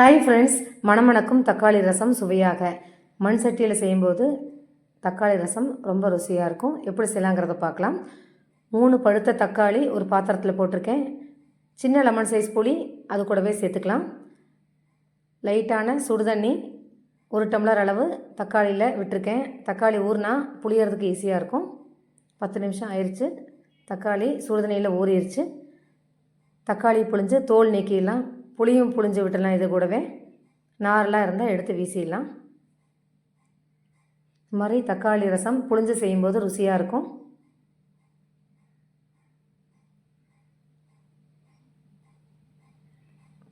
Hi friends, மணமணக்கும் தக்காளி ரசம் சுவையாக மண் சட்டியில் செய்யும்போது தக்காளி ரசம் ரொம்ப ருசியாக இருக்கும். எப்படி செய்யலாங்கிறத பார்க்கலாம். 3 பழுத்த தக்காளி ஒரு பாத்திரத்தில் போட்டிருக்கேன். சின்ன லெமன் சைஸ் புளி அது கூடவே சேர்த்துக்கலாம். லைட்டான சுடுதண்ணி 1 டம்ளர் அளவு தக்காளியில் விட்டுருக்கேன். தக்காளி ஊறினா புளியறதுக்கு ஈஸியாக இருக்கும். 10 நிமிஷம் ஆயிடுச்சு. தக்காளி சுடுதண்ணியில் ஊறிடுச்சு. தக்காளி புளிஞ்சு தோல் நீக்கிடலாம். புளியும் புளிஞ்சு விட்டுடலாம். இது கூடவே நாரெலாம் இருந்தால் எடுத்து வீசிடலாம். இது மாதிரி தக்காளி ரசம் புளிஞ்சு செய்யும்போது ருசியாக இருக்கும்.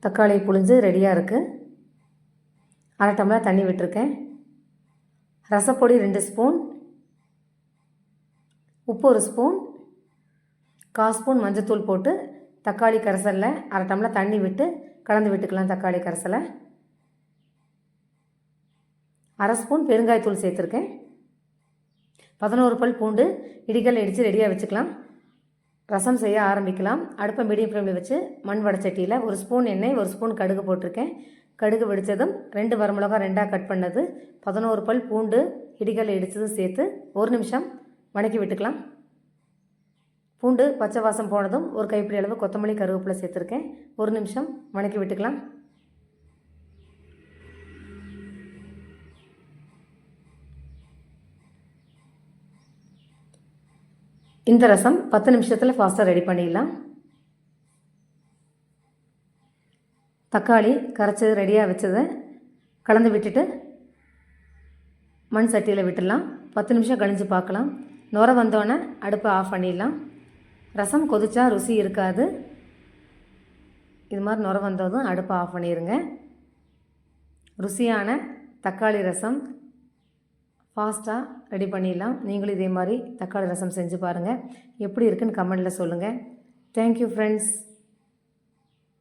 தக்காளி புளிஞ்சு ரெடியாக இருக்குது. 1/2 டம்ளர் தண்ணி விட்டுருக்கேன். ரசப்பொடி 2 ஸ்பூன், உப்பு 1 ஸ்பூன், 1/4 ஸ்பூன் மஞ்சத்தூள் போட்டு தக்காளி கரைசலில் 1/2 டம்ளர் தண்ணி விட்டு கலந்து விட்டுக்கலாம். தக்காளி கரைசலை 1/2 ஸ்பூன் பெருங்காயத்தூள் சேர்த்துருக்கேன். 11 பல் பூண்டு இடிக்கல் இடித்து ரெடியாக வச்சுக்கலாம். ரசம் செய்ய ஆரம்பிக்கலாம். அடுப்பை மீடியம் ஃப்ளேமில் வச்சு மண் வடச்சட்டியில் 1 ஸ்பூன் எண்ணெய், 1 ஸ்பூன் கடுகு போட்டிருக்கேன். கடுகு வெடித்ததும் 2 வரமிளகா 2ஆக கட் பண்ணது, 11 பல் பூண்டு இடிக்கல் இடித்ததும் சேர்த்து 1 நிமிஷம் வணக்கி விட்டுக்கலாம். பூண்டு பச்சை வாசம் போனதும் 1 கைப்பிடி அளவு கொத்தமல்லி கருவேப்பிலை சேர்த்துருக்கேன். 1 நிமிஷம் வணக்கி விட்டுக்கலாம். இந்த ரசம் 10 நிமிஷத்தில் ஃபாஸ்ட்டாக ரெடி பண்ணிடலாம். தக்காளி கரைச்சது ரெடியாக வச்சதை கலந்து விட்டுட்டு மண் சட்டியில் விட்டுடலாம். 10 நிமிஷம் கழிஞ்சு பார்க்கலாம். நுர வந்தோடனே அடுப்பை ஆஃப் பண்ணிடலாம். ரசம் கொதிச்சா ருசி இருக்காது. இது மாதிரி நுர வந்ததும் அடுப்பை ஆஃப் பண்ணிடுங்க. ருசியான தக்காளி ரசம் ஃபாஸ்ட்டாக ரெடி பண்ணிடலாம். நீங்களும் இதே மாதிரி தக்காளி ரசம் செஞ்சு பாருங்கள். எப்படி இருக்குன்னு கமெண்டில் சொல்லுங்கள். Thank you friends.